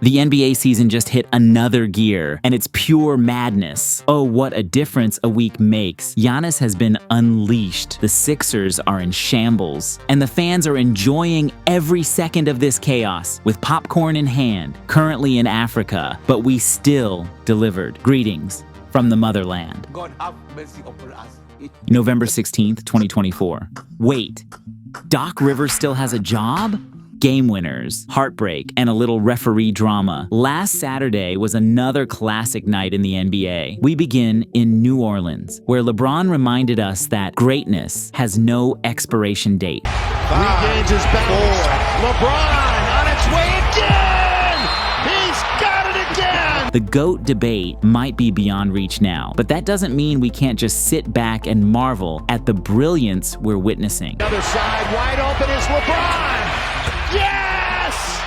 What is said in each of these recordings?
The NBA season just hit another gear, and it's pure madness. Oh, what a difference a week makes. Giannis has been unleashed. The Sixers are in shambles, and the fans are enjoying every second of this chaos with popcorn in hand, currently in Africa, but we still delivered. Greetings from the motherland. God have mercy upon us. November 16th, 2024. Wait, Doc Rivers still has a job? Game winners, heartbreak, and a little referee drama. Last Saturday was another classic night in the NBA. We begin in New Orleans, where LeBron reminded us that greatness has no expiration date. Regains his balance. LeBron on its way again! He's got it again! The GOAT debate might be beyond reach now, but that doesn't mean we can't just sit back and marvel at the brilliance we're witnessing. Other side, wide open is LeBron! Yes!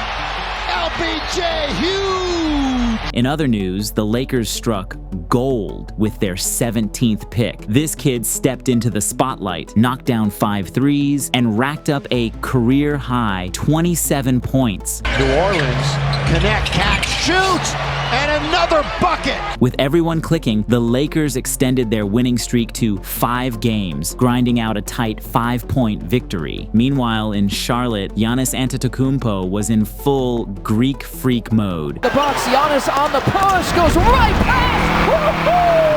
LBJ, huge! In other news, the Lakers struck gold with their 17th pick. This kid stepped into the spotlight, knocked down 5 threes, and racked up a career-high 27 points. New Orleans, connect, catch, shoot! And another bucket! With everyone clicking, the Lakers extended their winning streak to 5 games, grinding out a tight 5-point victory. Meanwhile, in Charlotte, Giannis Antetokounmpo was in full Greek freak mode. The Bucks, Giannis on the push, goes right past! Woo-hoo!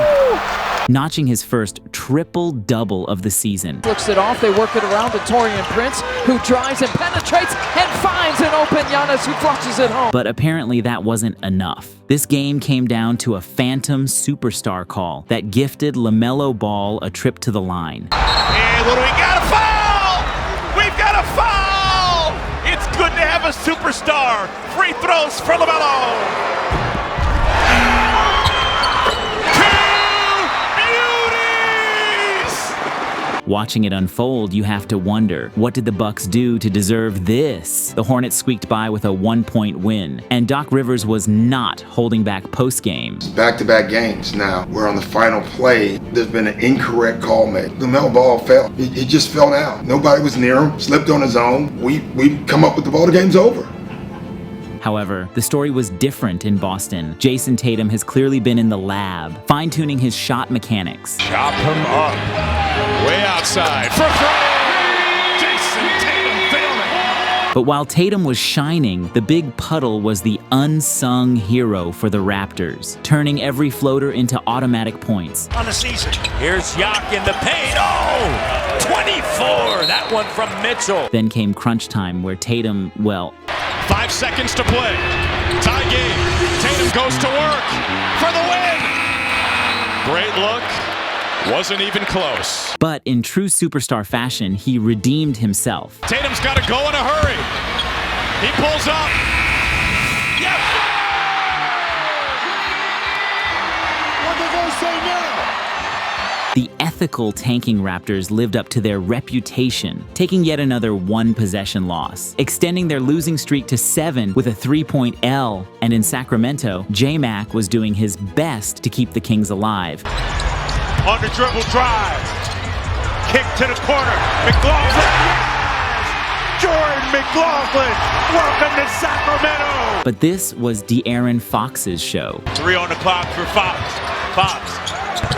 Notching his first triple-double of the season. Flicks it off, they work it around to Taurean Prince, who drives and penetrates and finds an open Giannis who flushes it home. But apparently that wasn't enough. This game came down to a phantom superstar call that gifted LaMelo Ball a trip to the line. And what do we got? A foul! We've got a foul! It's good to have a superstar. Free throws for LaMelo. Watching it unfold, you have to wonder, what did the Bucks do to deserve this? The Hornets squeaked by with a 1-point win, and Doc Rivers was not holding back post-game. Back-to-back games now. We're on the final play. There's been an incorrect call made. LaMelo Ball fell. He just fell down. Nobody was near him. Slipped on his own. We come up with the ball. The game's over. However, the story was different in Boston. Jason Tatum has clearly been in the lab, fine-tuning his shot mechanics. Chop him up. Way outside. For three! Jason Tatum failing it. But while Tatum was shining, the big puddle was the unsung hero for the Raptors, turning every floater into automatic points. On the season. Here's Yak in the paint. Oh! 24! That one from Mitchell. Then came crunch time, where Tatum, well... 5 seconds to play. Tie game. Tatum goes to work for the win. Great look. Wasn't even close. But in true superstar fashion, he redeemed himself. Tatum's got to go in a hurry. He pulls up. Yes! What did they say now? The ethical tanking Raptors lived up to their reputation, taking yet another 1-possession loss, extending their losing streak to 7 with a 3-point L. And in Sacramento, J-Mac was doing his best to keep the Kings alive. On the dribble drive. Kick to the corner. McLaughlin. Yes! Jordan McLaughlin. Welcome to Sacramento. But this was De'Aaron Fox's show. 3 on the clock for Fox. Fox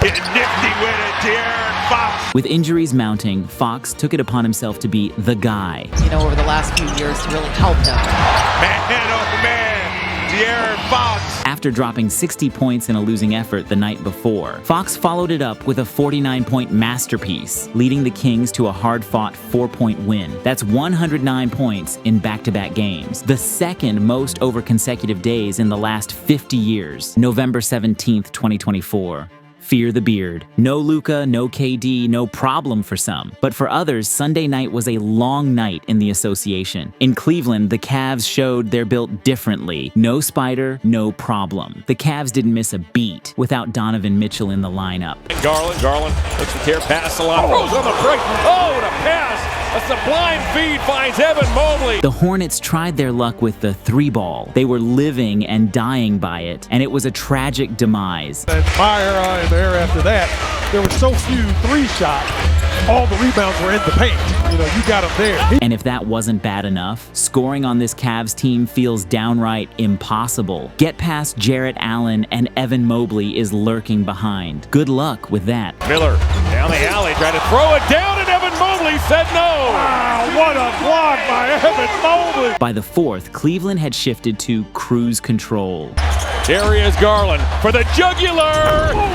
getting nifty with it. De'Aaron Fox. With injuries mounting, Fox took it upon himself to be the guy. Over the last few years to really help them. Man, oh man. De'Aaron Fox. After dropping 60 points in a losing effort the night before, Fox followed it up with a 49-point masterpiece, leading the Kings to a hard-fought 4-point win. That's 109 points in back-to-back games, the second most over consecutive days in the last 50 years. November 17th, 2024. Fear the beard. No Luka, no KD, no problem for some. But for others, Sunday night was a long night in the association. In Cleveland, the Cavs showed they're built differently. No spider, no problem. The Cavs didn't miss a beat without Donovan Mitchell in the lineup. Garland looks for care, pass a lot. Rose on the break. Oh, and a pass A sublime feed finds Evan Mobley. The Hornets tried their luck with the 3-ball. They were living and dying by it, and it was a tragic demise. And fire in there after that. There were so few 3-shots. All the rebounds were in the paint. You got them there. And if that wasn't bad enough, scoring on this Cavs team feels downright impossible. Get past Jarrett Allen and Evan Mobley is lurking behind. Good luck with that. Miller down the alley, tried to throw it down, and Evan Mobley said no. Wow, what a block by Evan Mobley. By the fourth, Cleveland had shifted to cruise control. Darius Garland for the jugular.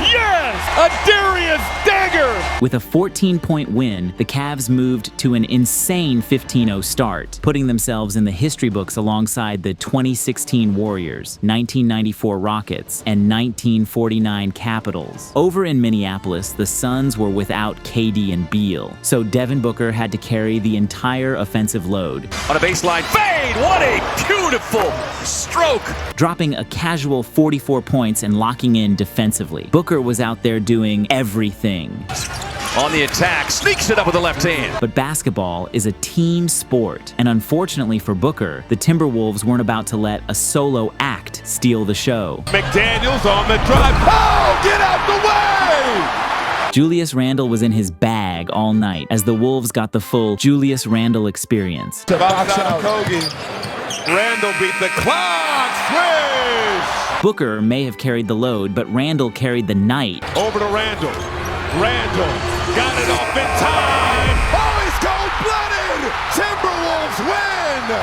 Yes! A Darius dagger! With a 14-point win, the Cavs moved to an insane 15-0 start, putting themselves in the history books alongside the 2016 Warriors, 1994 Rockets, and 1949 Capitals. Over in Minneapolis, the Suns were without KD and Beal, so Devin Booker had to carry the entire offensive load. On a baseline fade, what a beautiful stroke! Dropping a casual 44 points and locking in defensively. Booker was out there doing everything. On the attack, sneaks it up with the left hand. But basketball is a team sport, and unfortunately for Booker, the Timberwolves weren't about to let a solo act steal the show. McDaniels on the drive. Oh, get out the way! Julius Randle was in his bag all night as the Wolves got the full Julius Randle experience. Box out Kogi. Randle beat the clock. Swish! Booker may have carried the load, but Randle carried the night. Over to Randle. Randle got it off in time. Oh, he's cold-blooded. Timberwolves win.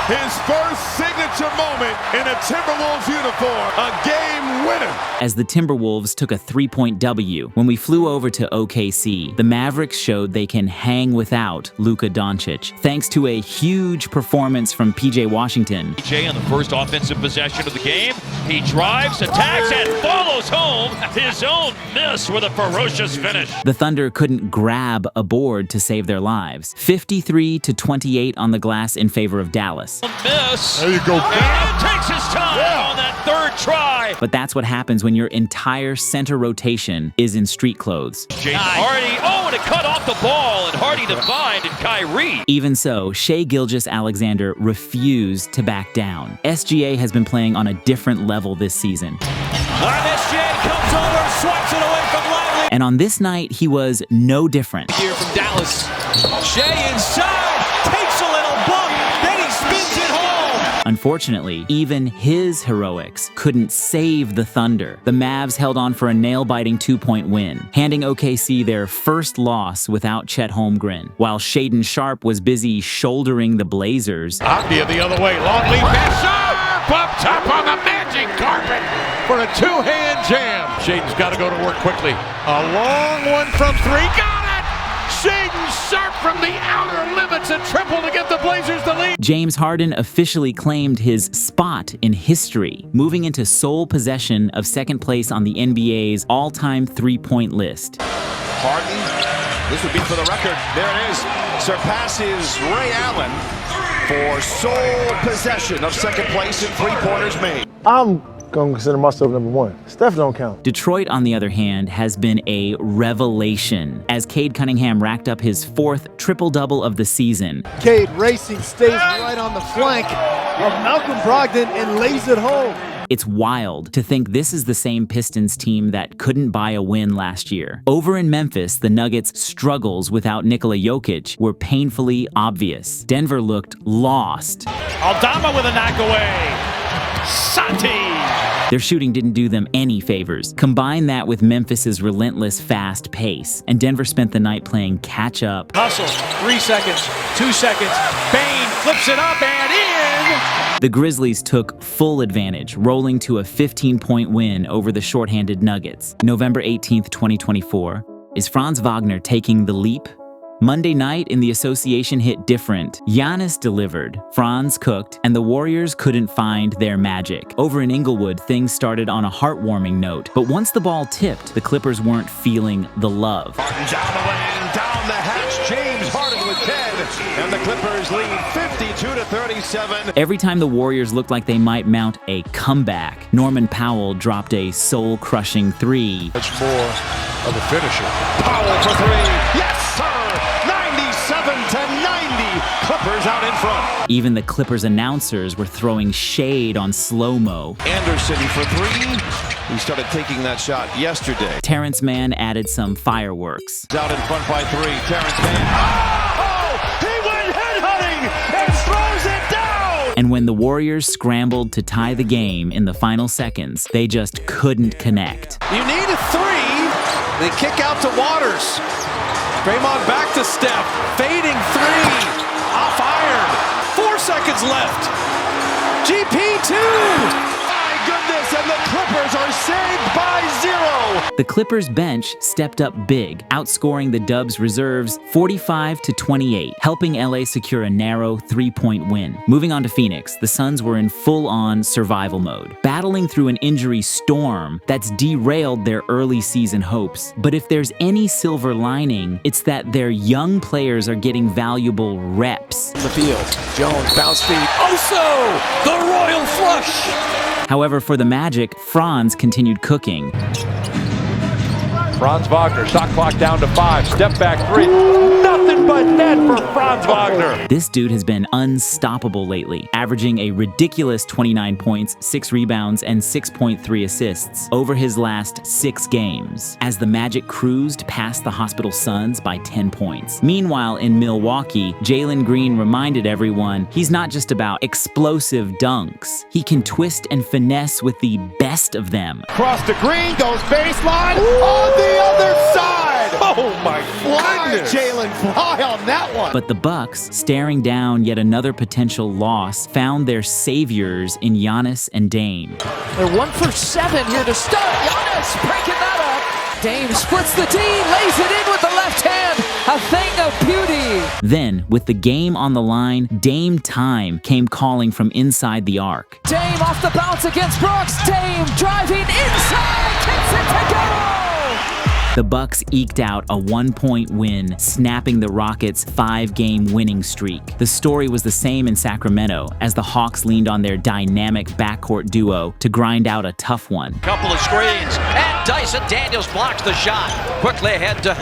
His first signature moment in a Timberwolves uniform. A game winner. As the Timberwolves took a 3-point W, when we flew over to OKC, the Mavericks showed they can hang without Luka Doncic, thanks to a huge performance from PJ Washington. PJ on the first offensive possession of the game. He drives, attacks, and follows home. His own miss with a ferocious finish. The Thunder couldn't grab a board to save their lives. 53-28 on the glass in favor of Dallas. Miss. There you go. And takes his time on that third try. But that's what happens when your entire center rotation is in street clothes. Jaden Hardy. Oh, and it cut off the ball, and Hardy to find and Kyrie. Even so, Shai Gilgeous-Alexander refused to back down. SGA has been playing on a different level this season. SGA comes over, swipes it away from Lively. And on this night, he was no different. Here from Dallas. Shai inside, takes a little bump, then he spins it home. Unfortunately, even his heroics couldn't save the Thunder. The Mavs held on for a nail-biting 2-point win, handing OKC their first loss without Chet Holmgren, while Shaedon Sharpe was busy shouldering the Blazers. Optia the other way. Long lead pass. Sharp up top on the magic carpet for a two-hand jam. Shaden's got to go to work quickly. A long one from three. Got it! Shaedon Sharpe from the outer limits, a triple to get the Blazers the lead. James Harden officially claimed his spot in history, moving into sole possession of second place on the NBA's all-time three-point list. Harden, this would be for the record. There it is. Surpasses Ray Allen for sole possession of second place in three-pointers made. I'm going to consider myself number one. Steph don't count. Detroit, on the other hand, has been a revelation as Cade Cunningham racked up his fourth triple-double of the season. Cade racing, stays right on the flank of Malcolm Brogdon and lays it home. It's wild to think this is the same Pistons team that couldn't buy a win last year. Over in Memphis, the Nuggets' struggles without Nikola Jokic were painfully obvious. Denver looked lost. Aldama with a knock away. Santi. Their shooting didn't do them any favors. Combine that with Memphis's relentless fast pace, and Denver spent the night playing catch-up. Hustle, 3 seconds, 2 seconds. Bane flips it up and in. The Grizzlies took full advantage, rolling to a 15-point win over the shorthanded Nuggets. November 18th, 2024. Is Franz Wagner taking the leap? Monday night in the association hit different. Giannis delivered, Franz cooked, and the Warriors couldn't find their magic. Over in Inglewood, things started on a heartwarming note, but once the ball tipped, the Clippers weren't feeling the love. Harden down the lane, down the hatch, James Harden with 10, and the Clippers lead 52-37. Every time the Warriors looked like they might mount a comeback, Norman Powell dropped a soul-crushing three. Much more of a finisher. Powell for three. Yes, sir! 97-90. Clippers out in front. Even the Clippers announcers were throwing shade on slow-mo. Anderson for three. He started taking that shot yesterday. Terrence Mann added some fireworks. Out in front by three. Terrence Mann. Oh! He went headhunting and throws it down! And when the Warriors scrambled to tie the game in the final seconds, they just couldn't connect. You need a three. They kick out to Waters. Draymond back to Steph. Fading three. Off iron. 4 seconds left. GP2. My goodness, and the Clippers are saved by 0. The Clippers bench stepped up big, outscoring the Dubs reserves 45-28, helping LA secure a narrow 3-point win. Moving on to Phoenix, the Suns were in full-on survival mode, battling through an injury storm that's derailed their early season hopes. But if there's any silver lining, it's that their young players are getting valuable reps. The field. Jones, bounce feed. Oso! The royal flush! However, for the Magic, Franz continued cooking. Franz Wagner, shot clock down to 5, step back 3. Nothing but net for Franz Wagner. This dude has been unstoppable lately, averaging a ridiculous 29 points, 6 rebounds, and 6.3 assists over his last 6 games, as the Magic cruised past the Hospital Suns by 10 points. Meanwhile, in Milwaukee, Jalen Green reminded everyone he's not just about explosive dunks. He can twist and finesse with the best of them. Cross to Green, goes baseline. On the other side. Oh my goodness. Jalen, fly on that one. But the Bucks, staring down yet another potential loss, found their saviors in Giannis and Dame. They're 1 for 7 here to start. Giannis breaking that up. Dame splits the D, lays it in with the left hand. A thing of beauty. Then, with the game on the line, Dame time came calling from inside the arc. Dame off the bounce against Brooks. Dame driving inside, kicks it to go. The Bucks eked out a 1-point win, snapping the Rockets' 5-game winning streak. The story was the same in Sacramento, as the Hawks leaned on their dynamic backcourt duo to grind out a tough one. Couple of screens, and Dyson Daniels blocks the shot. Quickly ahead to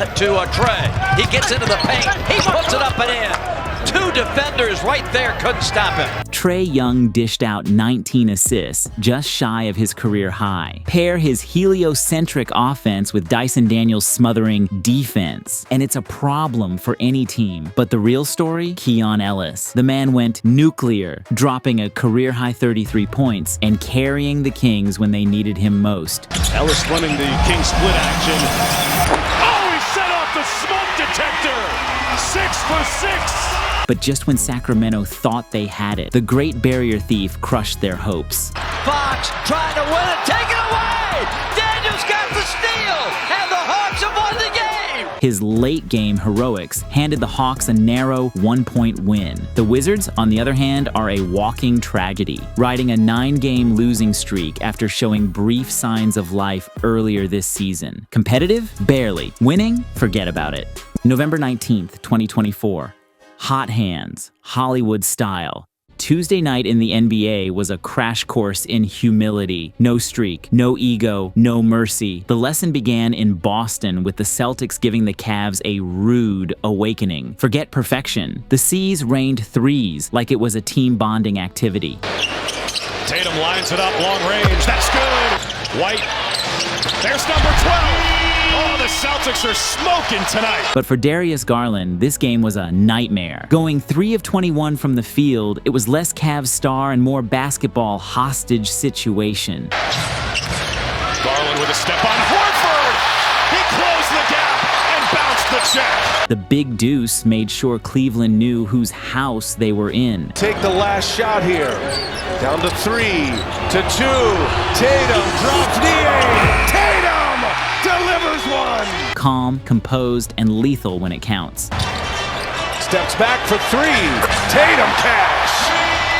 Trey. He gets into the paint. He puts it up and in. 2 defenders right there couldn't stop him. Trae Young dished out 19 assists, just shy of his career high. Pair his heliocentric offense with Dyson Daniels' smothering defense, and it's a problem for any team. But the real story? Keon Ellis. The man went nuclear, dropping a career-high 33 points and carrying the Kings when they needed him most. Ellis running the King split action. Oh, he set off the smoke detector. 6 for 6. But just when Sacramento thought they had it, the Great Barrier Thief crushed their hopes. Fox trying to win it, take it away! Daniels got the steal, and the Hawks have won the game! His late-game heroics handed the Hawks a narrow 1-point win. The Wizards, on the other hand, are a walking tragedy, riding a 9-game losing streak after showing brief signs of life earlier this season. Competitive? Barely. Winning? Forget about it. November 19th, 2024. Hot hands, Hollywood style. Tuesday night in the NBA was a crash course in humility. No streak, no ego, no mercy. The lesson began in Boston with the Celtics giving the Cavs a rude awakening. Forget perfection. The C's rained threes like it was a team bonding activity. Tatum lines it up, long range. That's good. White. There's number 12. Oh, the Celtics are smoking tonight. But for Darius Garland, this game was a nightmare. Going 3 of 21 from the field, it was less Cavs star and more basketball hostage situation. Garland with a step on Horford. He closed the gap and bounced the check. The big deuce made sure Cleveland knew whose house they were in. Take the last shot here. Down to 3, to 2. Tatum drops knee. Tatum delivers one. Calm, composed, and lethal when it counts. Steps back for 3. Tatum cash.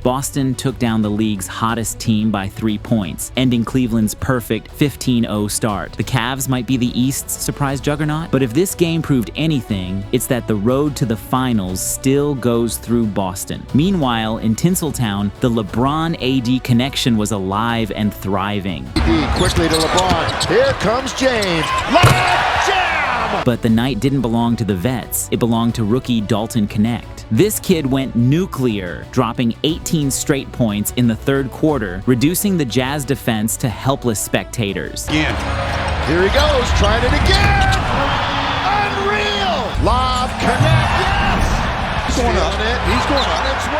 Boston took down the league's hottest team by 3 points, ending Cleveland's perfect 15-0 start. The Cavs might be the East's surprise juggernaut, but if this game proved anything, it's that the road to the finals still goes through Boston. Meanwhile, in Tinseltown, the LeBron-AD connection was alive and thriving. Quickly to LeBron. Here comes James. Lob jam. Bam! But the night didn't belong to the vets. It belonged to rookie Dalton Connect. This kid went nuclear, dropping 18 straight points in the third quarter, reducing the Jazz defense to helpless spectators. Again. Here he goes, trying it again! Unreal! Lob, Connect, yes! He's going up. He's going on its way.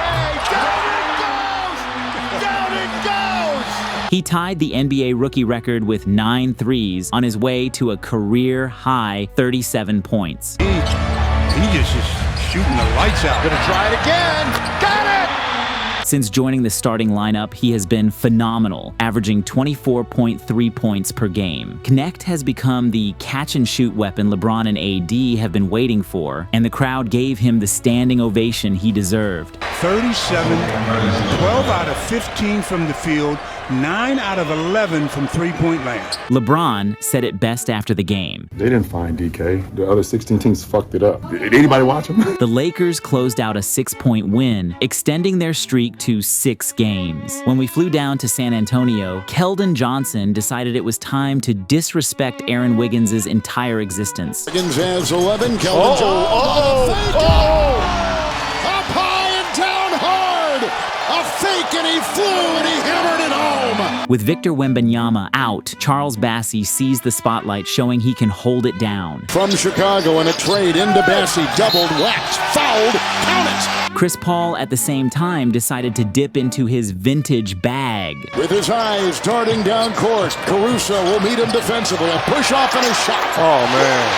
Down it goes! He tied the NBA rookie record with 9 threes on his way to a career-high 37 points. He just is shooting the lights out. Gonna try it again. Got it! Since joining the starting lineup, he has been phenomenal, averaging 24.3 points per game. Connect has become the catch-and-shoot weapon LeBron and AD have been waiting for, and the crowd gave him the standing ovation he deserved. 37, 12 out of 15 from the field, 9 out of 11 from three-point land. LeBron said it best after the game. They didn't find DK. The other 16 teams fucked it up. Did anybody watch him? The Lakers closed out a 6-point win, extending their streak to 6 games. When we flew down to San Antonio, Keldon Johnson decided it was time to disrespect Aaron Wiggins' entire existence. Wiggins has 11. Keldon Johnson. Up high and down hard. A fake, and he flew, and he hammered it home. With Victor Wembanyama out, Charles Bassey seized the spotlight, showing he can hold it down. From Chicago in a trade into Bassey, doubled, whacked, fouled, count it. Chris Paul, at the same time, decided to dip into his vintage bag. With his eyes darting down court, Caruso will meet him defensively. A push-off and a shot. Oh, man.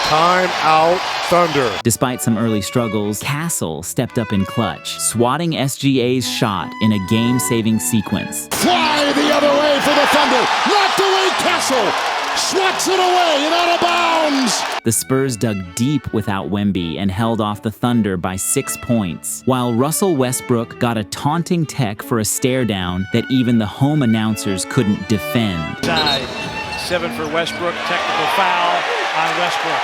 Time out, Thunder. Despite some early struggles, Castle stepped up in clutch, swatting SGA's shot in a game-saving sequence. Fly the other way for the Thunder. Knocked away Castle. Swats it away and out of bounds. The Spurs dug deep without Wemby and held off the Thunder by 6 points, while Russell Westbrook got a taunting tech for a stare down that even the home announcers couldn't defend. Side, 7 for Westbrook, technical foul on Westbrook.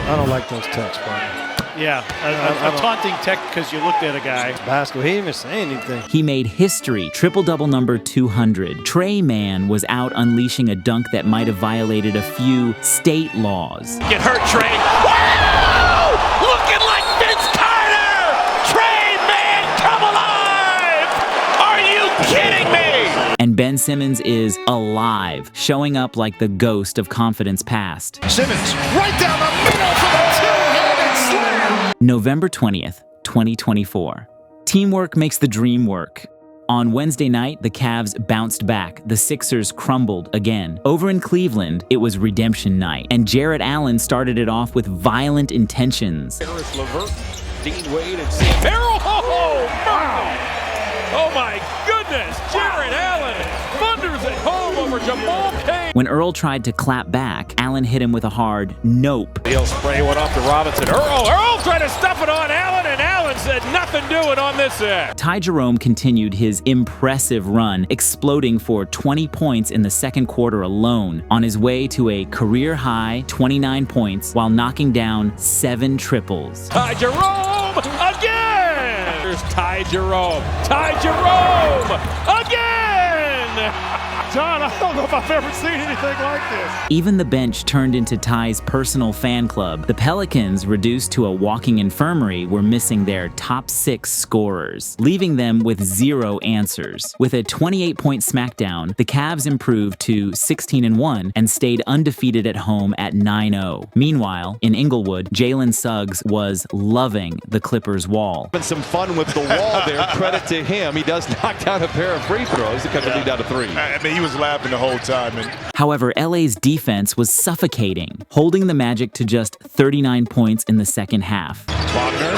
I don't like those texts, partner. Yeah, a taunting tech because you looked at a guy. Basketball, he didn't even say anything. He made history, triple-double number 200. Trey Man was out unleashing a dunk that might have violated a few state laws. Get hurt, Trey. Wow! Looking like Vince Carter! Trey Man, come alive! Are you kidding me? And Ben Simmons is alive, showing up like the ghost of confidence past. Simmons right down the middle for the two-handed slam. November 20th, 2024. Teamwork makes the dream work. On Wednesday night, the Cavs bounced back. The Sixers crumbled again. Over in Cleveland, it was redemption night, and Jarrett Allen started it off with violent intentions. Harris LeVert, Dean Wade, and Sam Harrell. Oh, wow! Oh my goodness! Jarrett Allen thunders at home over Jamal Cain. When Earl tried to clap back, Allen hit him with a hard nope. He'll spray one off to Robinson. Earl tried to stuff it on Allen, and Allen said nothing doing on this end. Ty Jerome continued his impressive run, exploding for 20 points in the second quarter alone, on his way to a career-high 29 points while knocking down 7 triples. Ty Jerome again! There's Ty Jerome. Ty Jerome again! John, I don't know if I've ever seen anything like this. Even the bench turned into Ty's personal fan club. The Pelicans, reduced to a walking infirmary, were missing their top 6 scorers, leaving them with 0 answers. With a 28-point smackdown, the Cavs improved to 16-1 and stayed undefeated at home at 9-0. Meanwhile, in Inglewood, Jalen Suggs was loving the Clippers' wall. Having some fun with the wall there. Credit to him. He does knock down a pair of free throws to cut the lead down to 3. I mean, he was laughing the whole time. However, LA's defense was suffocating, holding the Magic to just 39 points in the second half. Wagner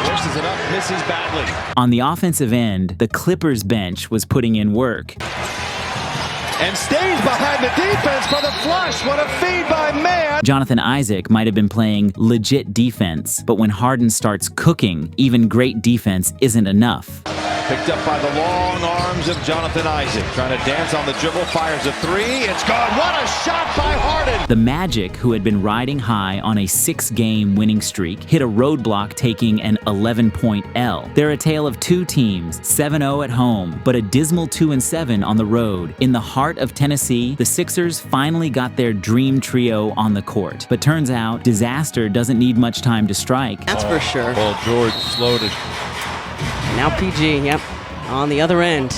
forces it up, misses badly. On the offensive end, the Clippers bench was putting in work. And stays behind the defense for the flush. What a feed by Man. Jonathan Isaac might have been playing legit defense, but when Harden starts cooking, even great defense isn't enough. Picked up by the long arms of Jonathan Isaac. Trying to dance on the dribble, fires a 3. It's gone. What a shot by Harden. The Magic, who had been riding high on a 6-game winning streak, hit a roadblock taking an 11-point L. They're a tale of 2 teams, 7-0 at home, but a dismal 2-7 on the road, in the heart heart of Tennessee, the Sixers finally got their dream trio on the court. But turns out, disaster doesn't need much time to strike. That's for sure. Paul George slowed it. Now PG, yep, on the other end.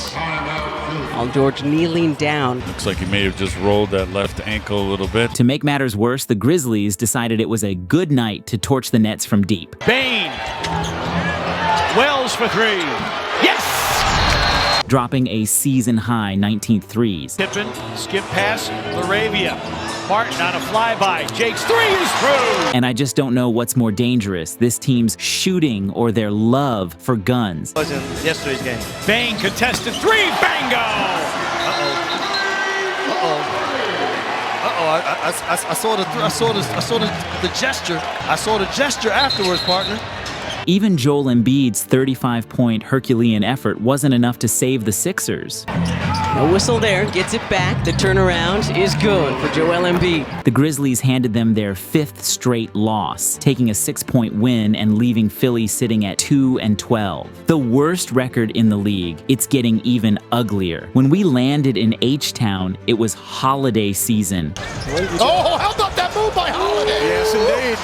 Paul George kneeling down. Looks like he may have just rolled that left ankle a little bit. To make matters worse, the Grizzlies decided it was a good night to torch the Nets from deep. Bain. Wells for three. Yes! Dropping a season-high 19th threes. Pippen, skip pass, Laravia. Martin on a flyby. Jake's three is through. And I just don't know what's more dangerous, this team's shooting or their love for guns. Was in yesterday's game. Bain contested three. Bango! I saw the gesture. I saw the gesture afterwards, partner. Even Joel Embiid's 35-point Herculean effort wasn't enough to save the Sixers. No whistle there, gets it back. The turnaround is good for Joel Embiid. The Grizzlies handed them their 5th straight loss, taking a 6-point win and leaving Philly sitting at 2-12. The worst record in the league. It's getting even uglier. When we landed in H-Town, it was holiday season. Oh, held up that move by Holiday. Yes, indeed.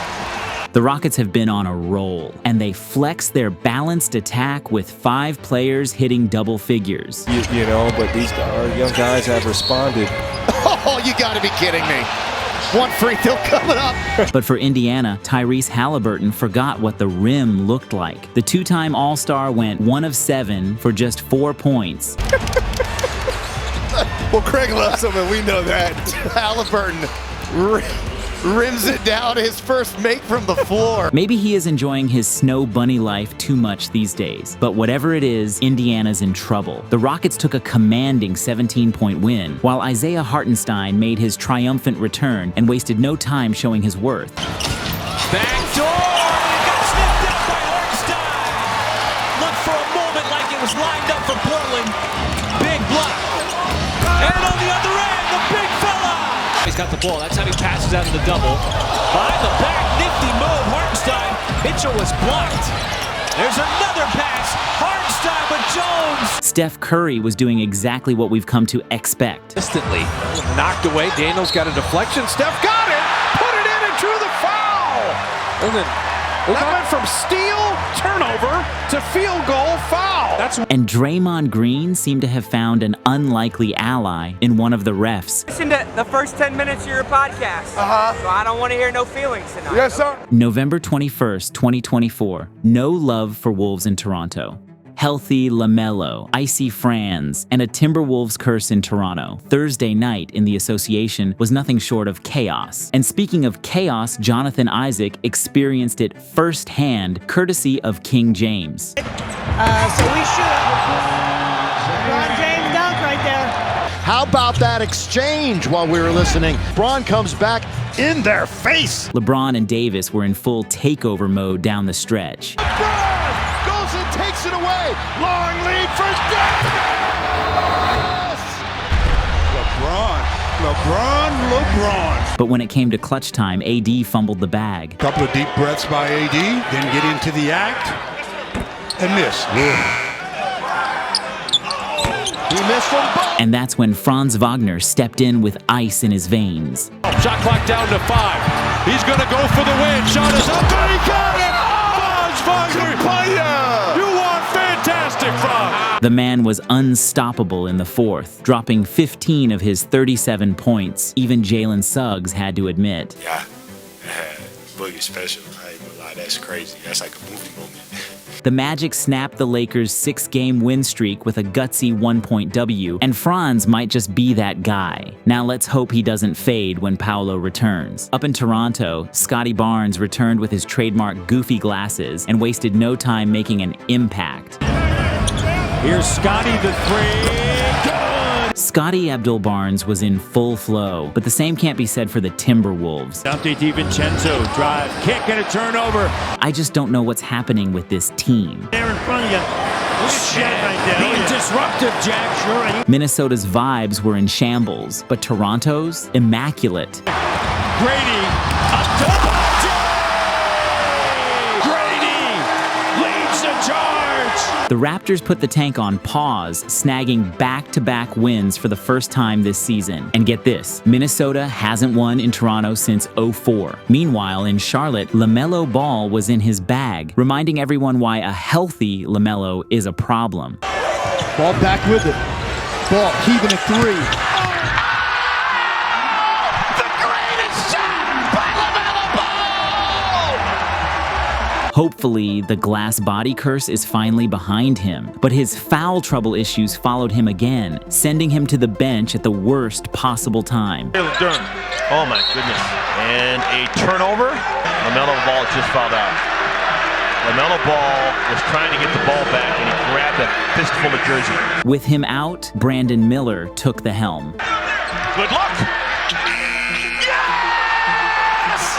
The Rockets have been on a roll, and they flex their balanced attack with 5 players hitting double figures. You know, but these young guys have responded. Oh, you gotta be kidding me. One free throw coming up. But for Indiana, Tyrese Halliburton forgot what the rim looked like. The 2-time All-Star went 1 of 7 for just 4 points. Well, Craig loves him, and we know that. Halliburton rims it down, his first make from the floor. Maybe he is enjoying his snow bunny life too much these days. But whatever it is, Indiana's in trouble. The Rockets took a commanding 17-point win, while Isaiah Hartenstein made his triumphant return and wasted no time showing his worth. Back door! It got sniffed out by Hartenstein. Looked for a moment like it was lined up for Portland. Big block. And on the other end, the big fella. He's got the ball. That's how he passes out of the double. Behind the back, nifty move. Hartenstein. Mitchell was blocked. There's another pass. Hartenstein, but Jones. Steph Curry was doing exactly what we've come to expect. Instantly knocked away. Daniels got a deflection. Steph got it. Put it in and drew the foul. That went from steal, turnover, to field goal, foul. And Draymond Green seemed to have found an unlikely ally in one of the refs. Listen to the first 10 minutes of your podcast. So I don't want to hear no feelings tonight. Yes, sir. November 21st, 2024. No love for Wolves in Toronto. Healthy LaMelo, icy Franz, and a Timberwolves curse in Toronto. Thursday night in the association was nothing short of chaos. And speaking of chaos, Jonathan Isaac experienced it firsthand, courtesy of King James. So we should have LeBron James dunk right there. How about that exchange while we were listening? Braun comes back in their face. LeBron and Davis were in full takeover mode down the stretch. LeBron goes and takes it away. Long lead for Davis. LeBron. But when it came to clutch time, AD fumbled the bag. Couple of deep breaths by AD, then get into the act and miss. He missed from both. And that's when Franz Wagner stepped in with ice in his veins. Shot clock down to 5. He's going to go for the win. Shot is up, and he got it! Franz Wagner! You are fantastic, Franz! The man was unstoppable in the fourth, dropping 15 of his 37 points. Even Jalen Suggs had to admit. Yeah, Boogie special. I ain't gonna lie, that's crazy. That's like a movie moment. The Magic snapped the Lakers' 6-game win streak with a gutsy 1-point W, and Franz might just be that guy. Now let's hope he doesn't fade when Paolo returns. Up in Toronto, Scotty Barnes returned with his trademark goofy glasses and wasted no time making an impact. Here's Scotty the three. Good. Scotty Abdul-Barnes was in full flow, but the same can't be said for the Timberwolves. Dante DiVincenzo, drive, kick, and a turnover. I just don't know what's happening with this team. There in front of you. Shit right there. Being disruptive, Jack. Sure. Minnesota's vibes were in shambles, but Toronto's immaculate. Grady up top. Grady leads the charge. The Raptors put the tank on pause, snagging back-to-back wins for the first time this season. And get this, Minnesota hasn't won in Toronto since '04. Meanwhile, in Charlotte, LaMelo Ball was in his bag, reminding everyone why a healthy LaMelo is a problem. Ball back with it. Ball heaving a three. Hopefully, the glass body curse is finally behind him, but his foul trouble issues followed him again, sending him to the bench at the worst possible time. Oh my goodness. And a turnover. LaMelo Ball just fouled out. LaMelo Ball was trying to get the ball back and he grabbed a fistful of jersey. With him out, Brandon Miller took the helm. Good luck. Yes!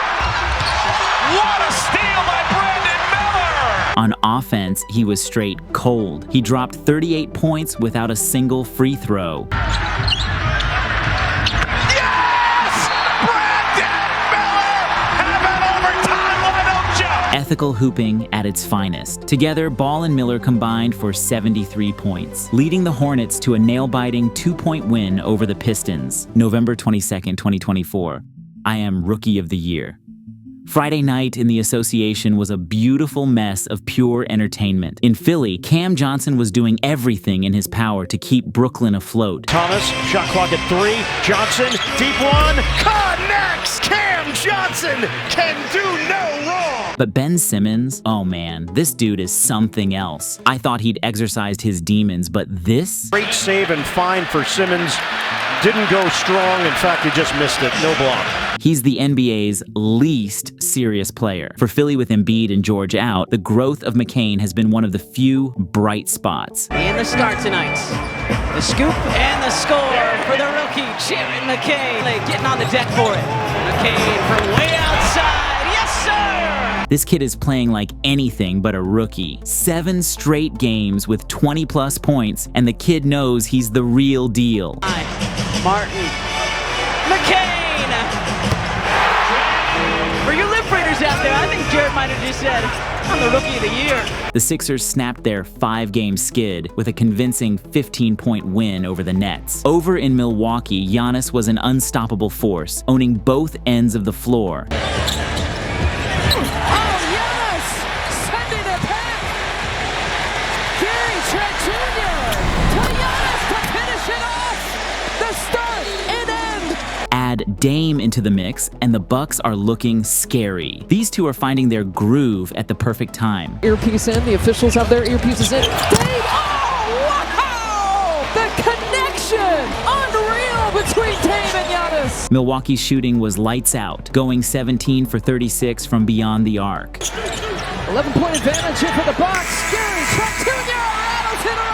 What a steal by Brandon Miller! On offense, he was straight cold. He dropped 38 points without a single free throw. Ethical hooping at its finest. Together, Ball and Miller combined for 73 points, leading the Hornets to a nail-biting 2-point win over the Pistons. November 22nd, 2024. I am Rookie of the Year. Friday night in the association was a beautiful mess of pure entertainment. In Philly, Cam Johnson was doing everything in his power to keep Brooklyn afloat. Thomas, shot clock at 3. Johnson, deep one, connects! Cam Johnson can do no wrong! But Ben Simmons, oh man, this dude is something else. I thought he'd exorcised his demons, but this? Great save and fine for Simmons. Didn't go strong. In fact, he just missed it. No block. He's the NBA's least serious player. For Philly with Embiid and George out, the growth of McCain has been one of the few bright spots. And the start tonight. The scoop and the score for the rookie, Jared McCain. Getting on the deck for it. McCain from way outside. Yes, sir! This kid is playing like anything but a rookie. 7 straight games with 20-plus points, and the kid knows he's the real deal. Martin. McCain! For you lip readers out there, I think Jared might have just said, I'm the Rookie of the Year. The Sixers snapped their 5-game skid with a convincing 15-point win over the Nets. Over in Milwaukee, Giannis was an unstoppable force, owning both ends of the floor. Add Dame into the mix, and the Bucks are looking scary. These two are finding their groove at the perfect time. Earpiece in, the officials have their earpieces in. Dame, oh, wow! The connection! Unreal between Dame and Giannis. Milwaukee's shooting was lights out, going 17 for 36 from beyond the arc. 11-point advantage here for the Bucks. Scary Trent Jr. rattles it around.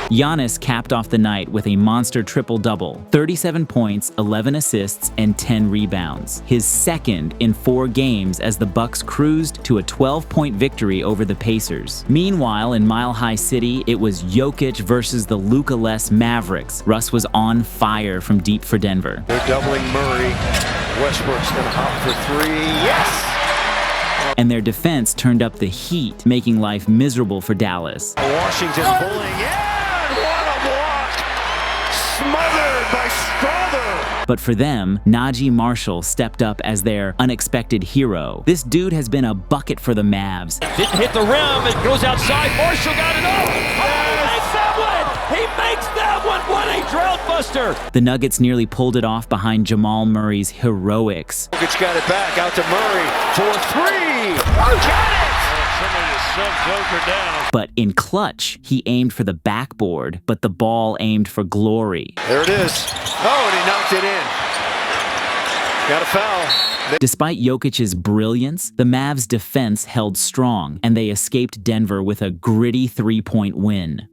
Giannis capped off the night with a monster triple-double, 37 points, 11 assists, and 10 rebounds. His second in 4 games as the Bucks cruised to a 12-point victory over the Pacers. Meanwhile, in Mile High City, it was Jokic versus the Luka-less Mavericks. Russ was on fire from deep for Denver. They're doubling Murray. Westbrook's gonna hop for 3. Yes! And their defense turned up the heat, making life miserable for Dallas. Washington pulling, what a block! Smothered by Strother! But for them, Najee Marshall stepped up as their unexpected hero. This dude has been a bucket for the Mavs. Didn't hit the rim, it goes outside, Marshall got it up! He makes that one! What a drought buster! The Nuggets nearly pulled it off behind Jamal Murray's heroics. Jokic got it back, out to Murray for 3! Got it! Somebody just shoved Joker down. But in clutch, he aimed for the backboard, but the ball aimed for glory. There it is. Oh, and he knocked it in. Got a foul. Despite Jokic's brilliance, the Mavs' defense held strong, and they escaped Denver with a gritty 3-point win.